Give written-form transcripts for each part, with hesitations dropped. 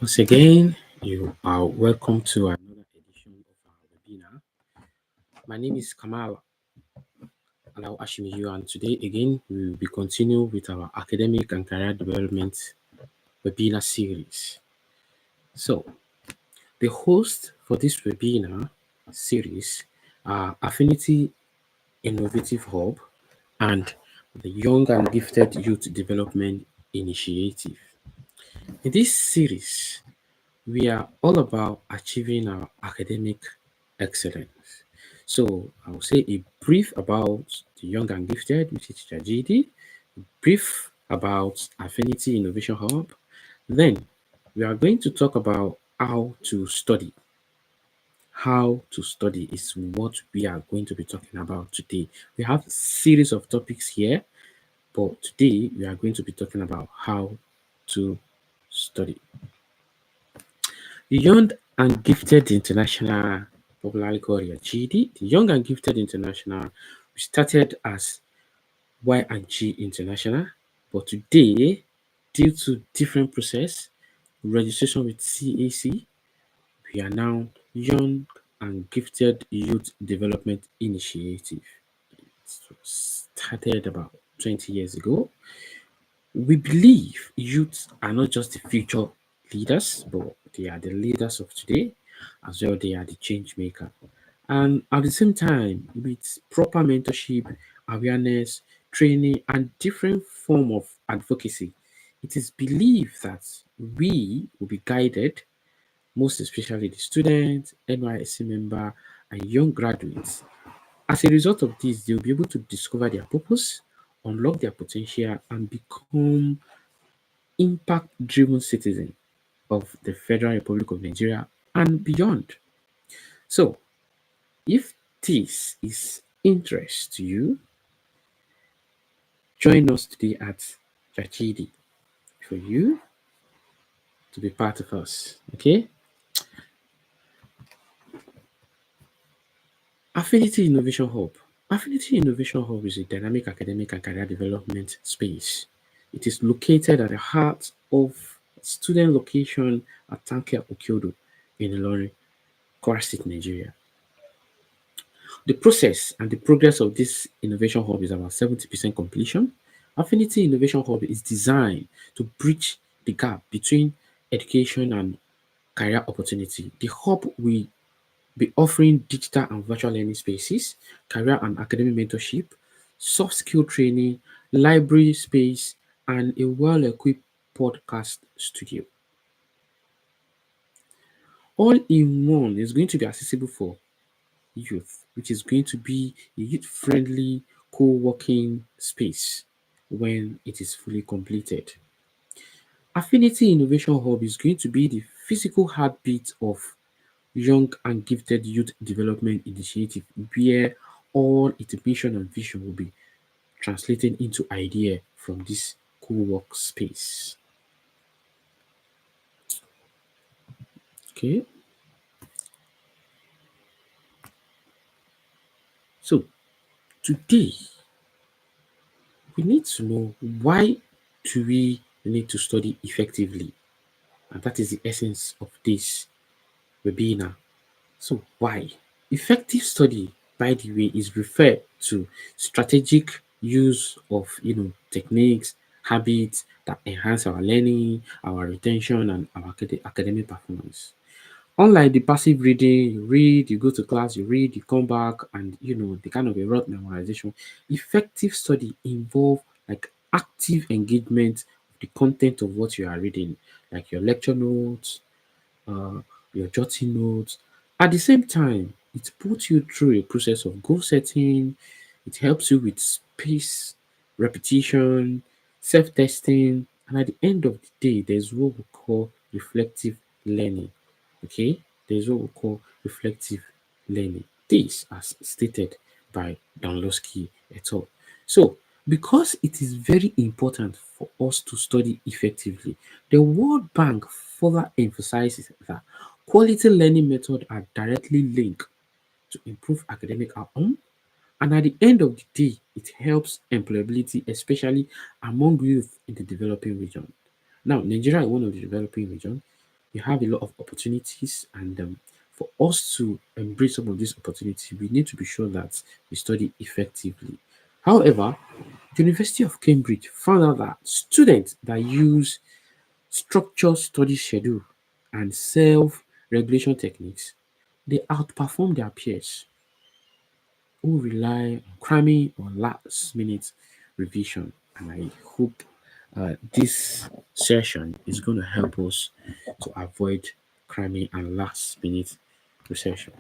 Once again, you are welcome to another edition of our webinar. My name is Kamal, Alao Ashimiyu, and today again we will be continuing with our academic and career development webinar series. So, the host for this webinar series are Affinity Innovative Hub and the Young and Gifted Youth Development Initiative. In this series, we are all about achieving our academic excellence. So I will say a brief about the Young and Gifted, which is GD, brief about Affinity Innovation Hub. Then we are going to talk about how to study. How to study is what we are going to be talking about today. We have a series of topics here, but today we are going to be talking about how to study. The Young and Gifted International, popularly called GD, the Young and Gifted International, we started as Y&G International, but today, due to different process, registration with CAC, we are now Young and Gifted Youth Development Initiative. It started about 20 years ago. We believe youth are not just the future leaders, but they are the leaders of today, as well. They are the change maker. And at the same time, with proper mentorship, awareness, training, and different form of advocacy, it is believed that we will be guided, most especially the students, NYSC member, and young graduates. As a result of this, they'll be able to discover their purpose, unlock their potential, and become impact-driven citizen of the Federal Republic of Nigeria and beyond. So, if this is interest to you, join us today at Jachidi for you to be part of us. Okay? Affinity Innovation Hub. Affinity Innovation Hub is a dynamic academic and career development space. It is located at the heart of student location at Tanke Okyodo in Ilorin, Kwara State, Nigeria. The process and the progress of this innovation hub is about 70% completion. Affinity Innovation Hub is designed to bridge the gap between education and career opportunity. The hub will be offering digital and virtual learning spaces, career and academic mentorship, soft skill training, library space, and a well-equipped podcast studio. All in one is going to be accessible for youth, which is going to be a youth-friendly co-working space when it is fully completed. Affinity Innovation Hub is going to be the physical heartbeat of Young and Gifted Youth Development Initiative, where all its mission and vision will be translated into idea from this co-work space. Okay, so today we need to know, why do we need to study effectively? And that is the essence of this webinar. So why? Effective study, by the way, is referred to strategic use of techniques, habits that enhance our learning, our retention, and our academic performance. Unlike the passive reading, you read, you go to class, you read, you come back, and the kind of a rote memorization. Effective study involve like active engagement with the content of what you are reading, like your lecture notes, uh, your jotting notes. At the same time, it puts you through a process of goal setting. It helps you with space, repetition, self-testing, and at the end of the day, there's what we call reflective learning. Okay, there's what we call reflective learning. This, as stated by Danlowski et al. So, because it is very important for us to study effectively, the World Bank further emphasizes that quality learning methods are directly linked to improve academic outcome, and at the end of the day, it helps employability, especially among youth in the developing region. Now, Nigeria is one of the developing region. We have a lot of opportunities, and for us to embrace some of these opportunities, we need to be sure that we study effectively. However, the University of Cambridge found out that students that use structured study schedule and self-regulation techniques, they outperform their peers who rely on cramming or last minute revision. And I hope this session is going to help us to avoid cramming and last minute revision.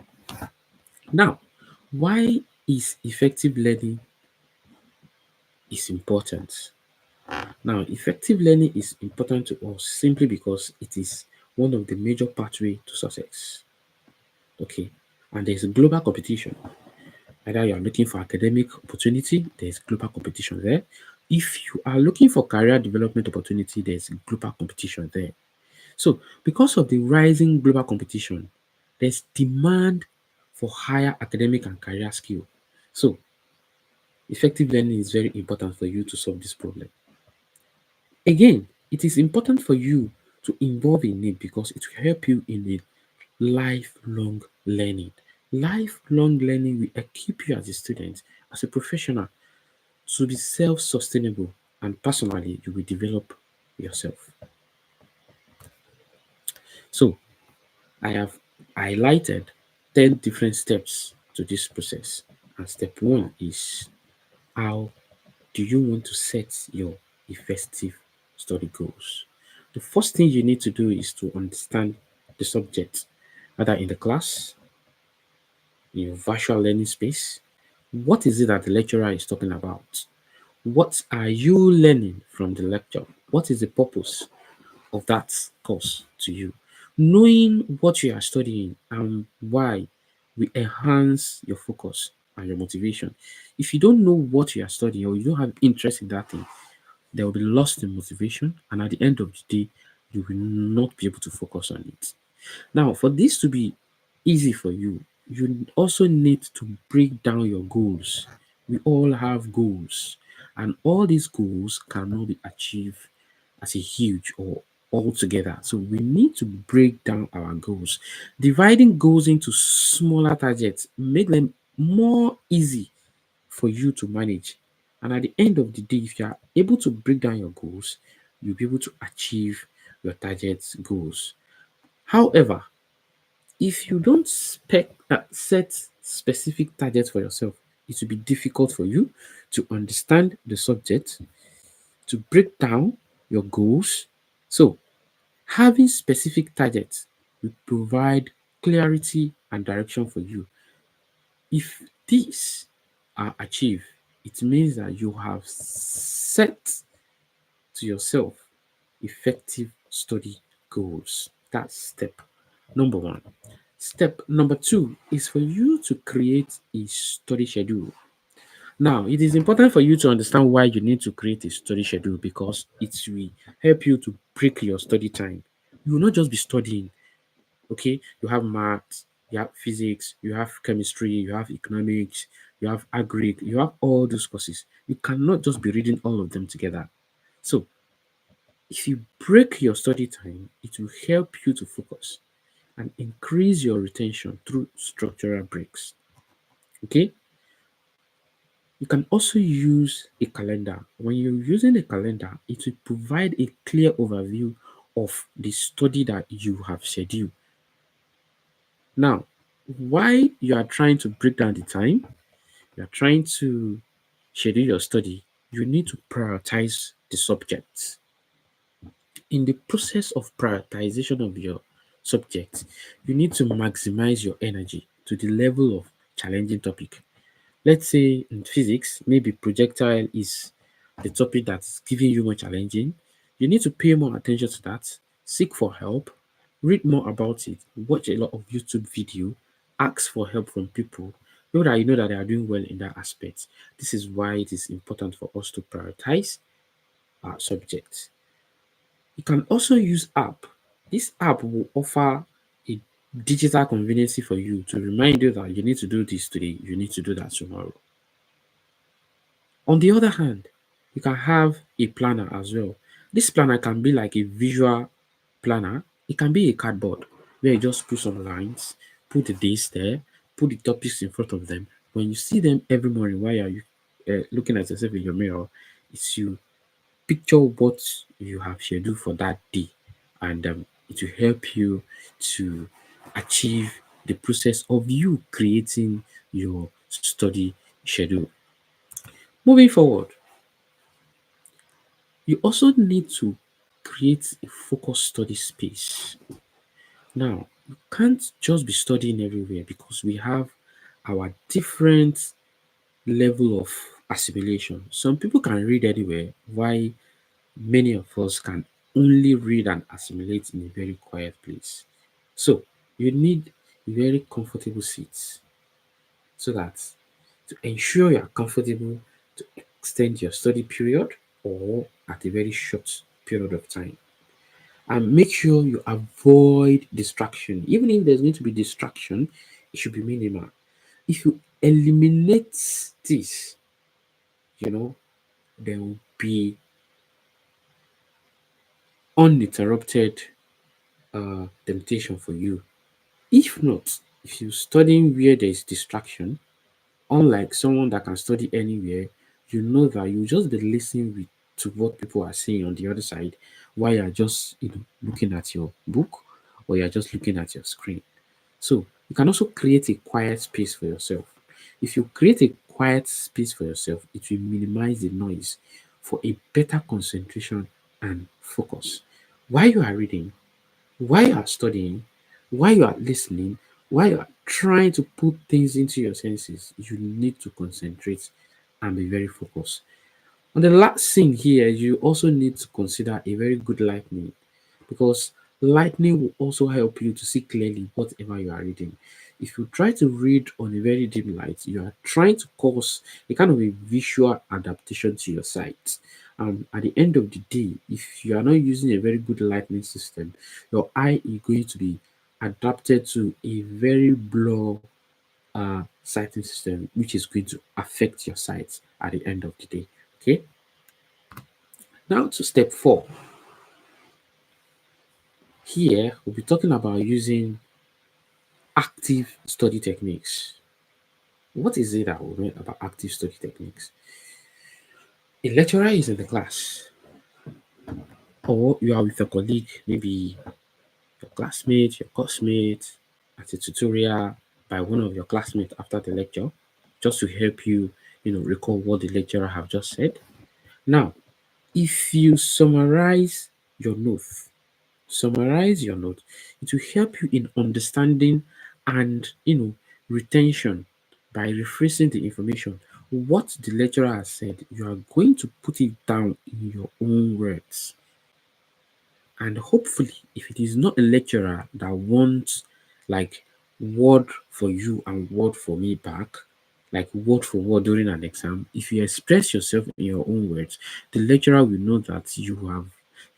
Now, why is effective learning is important? Now, effective learning is important to us simply because it is one of the major pathway to success. Okay, and there's a global competition. Either you are looking for academic opportunity, there's global competition there. If you are looking for career development opportunity, there's global competition there. So, because of the rising global competition, there's demand for higher academic and career skill. So, effective learning is very important for you to solve this problem. Again, it is important for you to involve in it because it will help you in the lifelong learning. Lifelong learning will equip you as a student, as a professional, to be self-sustainable, and personally, you will develop yourself. So, I have highlighted 10 different steps to this process. And step one is, how do you want to set your effective study goals? The first thing you need to do is to understand the subject, either in the class, in your virtual learning space. What is it that the lecturer is talking about? What are you learning from the lecture? What is the purpose of that course to you? Knowing what you are studying and why will enhance your focus and your motivation. If you don't know what you are studying or you don't have interest in that thing, there will be lost in motivation, and at the end of the day, you will not be able to focus on it. Now, for this to be easy for you, you also need to break down your goals. We all have goals, and all these goals cannot be achieved as a huge or all together. So we need to break down our goals. Dividing goals into smaller targets make them more easy for you to manage. And at the end of the day, if you are able to break down your goals, you'll be able to achieve your targets goals. However, if you don't set specific targets for yourself, it will be difficult for you to understand the subject, to break down your goals. So, having specific targets will provide clarity and direction for you. If these are achieved, it means that you have set to yourself effective study goals. That's step number one. Step number two is for you to create a study schedule. Now, it is important for you to understand why you need to create a study schedule because it will help you to break your study time. You will not just be studying, okay? You have maths, you have physics, you have chemistry, you have economics, you have agri, you have all those courses. You cannot just be reading all of them together. So, if you break your study time, it will help you to focus and increase your retention through structural breaks. Okay, you can also use a calendar. When you're using a calendar, it will provide a clear overview of the study that you have scheduled. Now, why you are trying to break down the time, you are trying to schedule your study, you need to prioritize the subjects. In the process of prioritization of your subjects, you need to maximize your energy to the level of challenging topic. Let's say in physics, maybe projectile is the topic that's giving you more challenging. You need to pay more attention to that, seek for help, read more about it, watch a lot of YouTube video, ask for help from people that you know that they are doing well in that aspect. This is why it is important for us to prioritize our subjects. You can also use app. This app will offer a digital convenience for you to remind you that you need to do this today, you need to do that tomorrow. On the other hand, you can have a planner as well. This planner can be like a visual planner. It can be a cardboard where you just put some lines, put the days there, put the topics in front of them. When you see them every morning while you're looking at yourself in your mirror, it's you picture what you have scheduled for that day, and it will help you to achieve the process of you creating your study schedule. Moving forward, you also need to create a focused study space. Now, you can't just be studying everywhere because we have our different level of assimilation. Some people can read anywhere, while many of us can only read and assimilate in a very quiet place. So, you need a very comfortable seat so that to ensure you are comfortable to extend your study period or at a very short period of time. And make sure you avoid distraction. Even if there's going to be distraction, it should be minimal. If you eliminate this, you know, there will be uninterrupted temptation for you. If not, if you're studying where there is distraction, unlike someone that can study anywhere, you know that you just be listening to what people are saying on the other side while you're just looking at your book or you're just looking at your screen. So you can also create a quiet space for yourself. If you create a quiet space for yourself, it will minimize the noise for a better concentration and focus. While you are reading, while you are studying, while you are listening, while you are trying to put things into your senses, you need to concentrate and be very focused. On the last thing here, you also need to consider a very good lightning, because lightning will also help you to see clearly whatever you are reading. If you try to read on a very dim light, you are trying to cause a kind of a visual adaptation to your sight. At the end of the day, if you are not using a very good lighting system, your eye is going to be adapted to a very blur sighting system, which is going to affect your sight at the end of the day. Okay. Now to step 4. Here we'll be talking about using active study techniques. What is it that we learn about active study techniques? A lecturer is in the class, or you are with a colleague, maybe your classmate, your coursemate, at a tutorial by one of your classmates after the lecture, just to help you, recall what the lecturer have just said. Now, if you your notes, summarize your note, it will help you in understanding and retention. By rephrasing the information, what the lecturer has said, you are going to put it down in your own words. And hopefully, if it is not a lecturer that wants like word for you and word for me back, like word for word during an exam, if you express yourself in your own words, the lecturer will know that you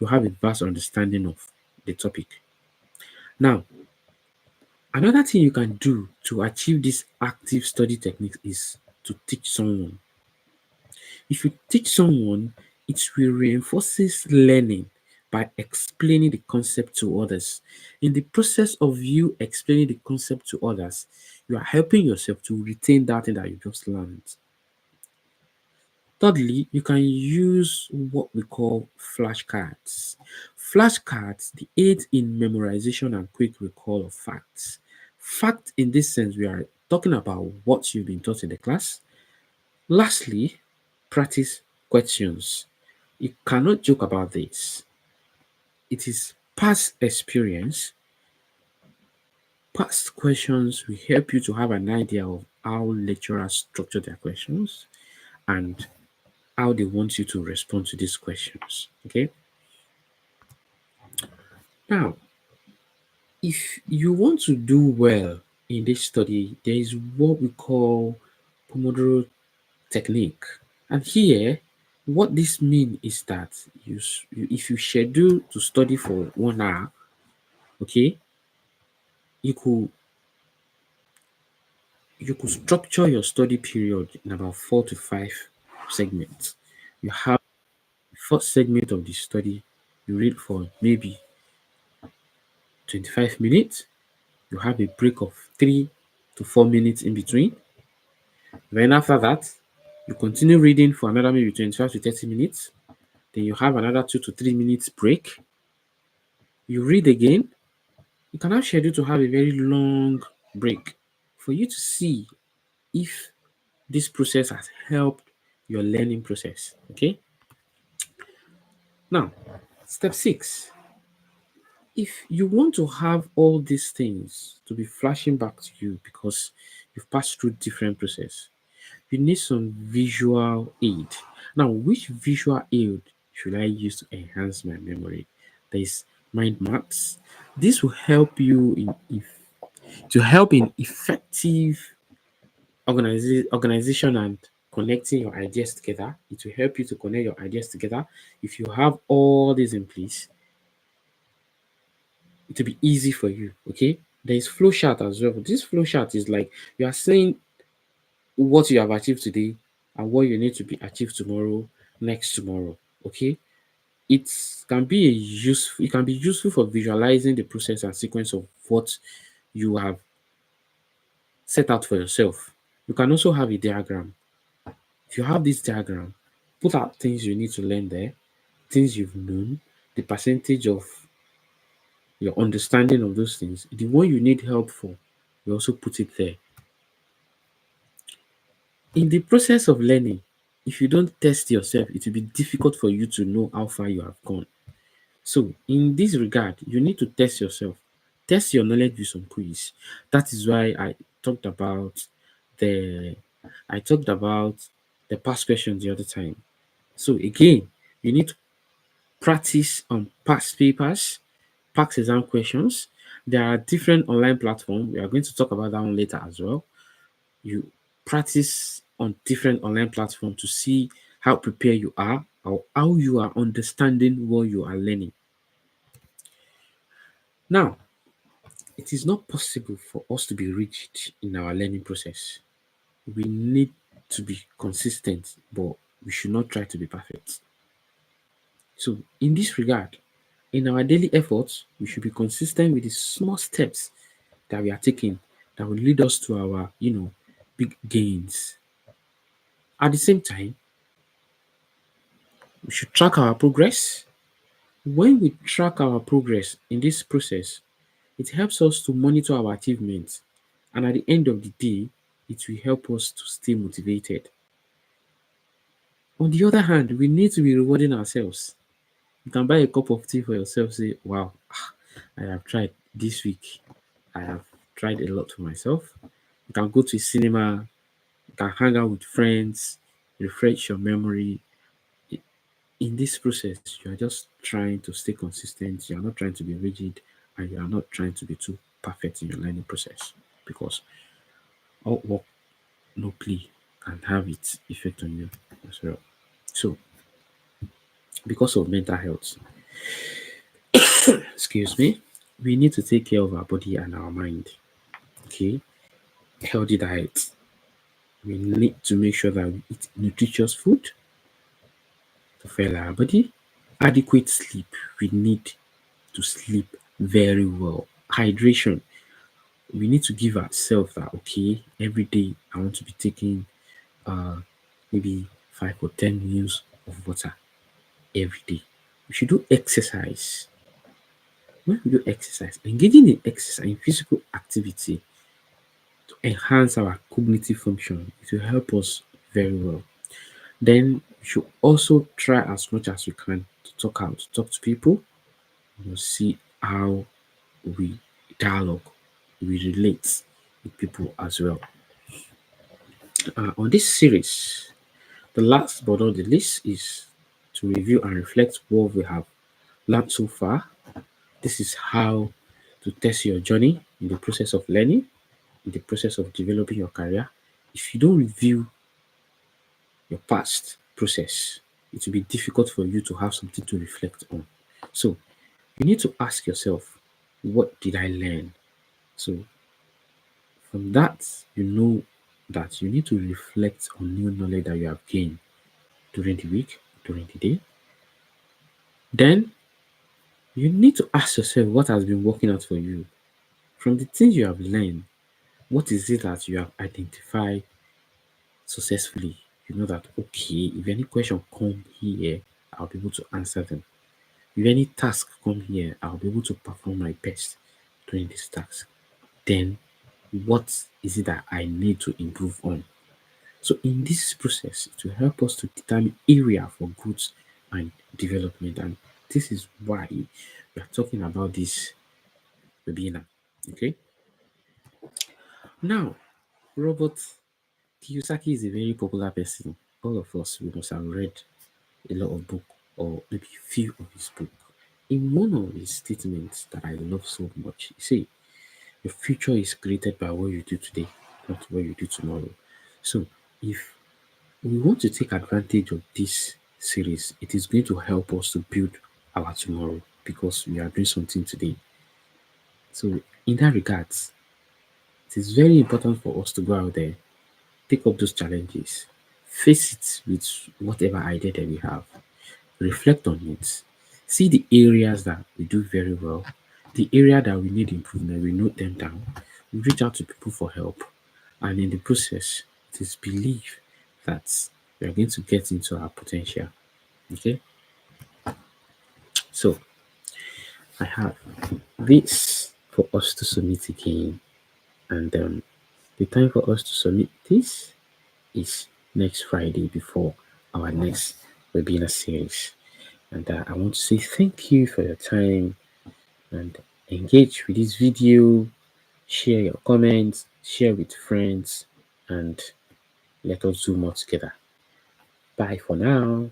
have a vast understanding of the topic. Now, another thing you can do to achieve this active study technique is to teach someone. If you teach someone, it will reinforces learning by explaining the concept to others. In the process of you explaining the concept to others, you are helping yourself to retain that thing that you just learned. Thirdly, you can use what we call flashcards. Flashcards, they aid in memorization and quick recall of facts. Fact in this sense, we are talking about what you've been taught in the class. Lastly, practice questions. You cannot joke about this. It is past experience. Past questions will help you to have an idea of how lecturers structure their questions and how they want you to respond to these questions. Okay. Now, if you want to do well in this study, there is what we call Pomodoro technique. And here, what this means is that if you schedule to study for 1 hour, okay, you could structure your study period in about 4 to 5 segments. You have the first segment of the study, you read for maybe 25 minutes. You have a break of 3 to 4 minutes in between. Then after that, you continue reading for another maybe 25 to 30 minutes. Then you have another 2 to 3 minutes break. You read again. You can have schedule to have a very long break for you to see if this process has helped your learning process. Okay. Now, step 6. If you want to have all these things to be flashing back to you because you've passed through different process, you need some visual aid. Now, which visual aid should I use to enhance my memory? There's mind maps. This will help you in effective organization and connecting your ideas together. It will help you to connect your ideas together. If you have all this in place, it will be easy for you. Okay. There is flow chart as well. This flow chart is like you are saying what you have achieved today and what you need to be achieved tomorrow, next tomorrow. Okay. It it can be useful for visualizing the process and sequence of what you have set out for yourself. You can also have a diagram. If you have this diagram, put out things you need to learn there, things you've known, the percentage of your understanding of those things, the one you need help for, you also put it there. In the process of learning, if you don't test yourself, it will be difficult for you to know how far you have gone. So, in this regard, you need to test yourself. Test your knowledge with some quiz. That is why the I talked about the past questions the other time. So again, you need to practice on past papers, past exam questions. There are different online platforms. We are going to talk about that one later as well. You practice on different online platforms to see how prepared you are or how you are understanding what you are learning. Now, it is not possible for us to be rigid in our learning process. We need to be consistent, but we should not try to be perfect. So, in this regard, in our daily efforts, we should be consistent with the small steps that we are taking that will lead us to our, big gains. At the same time, we should track our progress. When we track our progress in this process, it helps us to monitor our achievements. And at the end of the day, it will help us to stay motivated. On the other hand, we need to be rewarding ourselves. You can buy a cup of tea for yourself, say, wow, I have tried this week. I have tried a lot for myself. You can go to a cinema, you can hang out with friends, refresh your memory. In this process, you are just trying to stay consistent. You are not trying to be rigid, and you are not trying to be too perfect in your learning process because all work, no play can have its effect on you as well. So, because of mental health, excuse me, we need to take care of our body and our mind. Okay, healthy diet. We need to make sure that we eat nutritious food to fuel our body. Adequate sleep. We need to sleep very well. Hydration. We need to give ourselves that okay, every day I want to be taking uh maybe 5 or 10 mils of water every day. We should do exercise. When we do exercise, engaging in exercise in physical activity to enhance our cognitive function. It will help us very well. Then you should also try as much as you can to talk to people. You see how we dialogue, we relate with people as well. On this series, the last but not the least is to review and reflect what we have learned so far. This is how to test your journey in the process of learning, in the process of developing your career. If you don't review your past process, it will be difficult for you to have something to reflect on. So you need to ask yourself, what did I learn? So from that, you know that you need to reflect on new knowledge that you have gained during the week, during the day. Then you need to ask yourself what has been working out for you. From the things you have learned, what is it that you have identified successfully? You know that okay, if any question come here, I'll be able to answer them. If any task come here, I'll be able to perform my best during this task. Then what is it that I need to improve on? So in this process, it will help us to determine area for growth and development. And this is why we are talking about this webinar. Okay. Now, Robert Kiyosaki is a very popular person. All of us we must have read a lot of book or maybe few of his book. In one of his statements that I love so much, he say, "Your future is created by what you do today, not what you do tomorrow." So, if we want to take advantage of this series, it is going to help us to build our tomorrow because we are doing something today. So, in that regards, it is very important for us to go out there, take up those challenges, face it with whatever idea that we have, reflect on it, see the areas that we do very well, the area that we need improvement, we note them down, we reach out to people for help, and in the process, it is believed that we are going to get into our potential. Okay, so I have this for us to submit again, and the time for us to submit this is next Friday before our next webinar series. And I want to say thank you for your time and engage with this video, share your comments, share with friends, and let us do more together. Bye for now.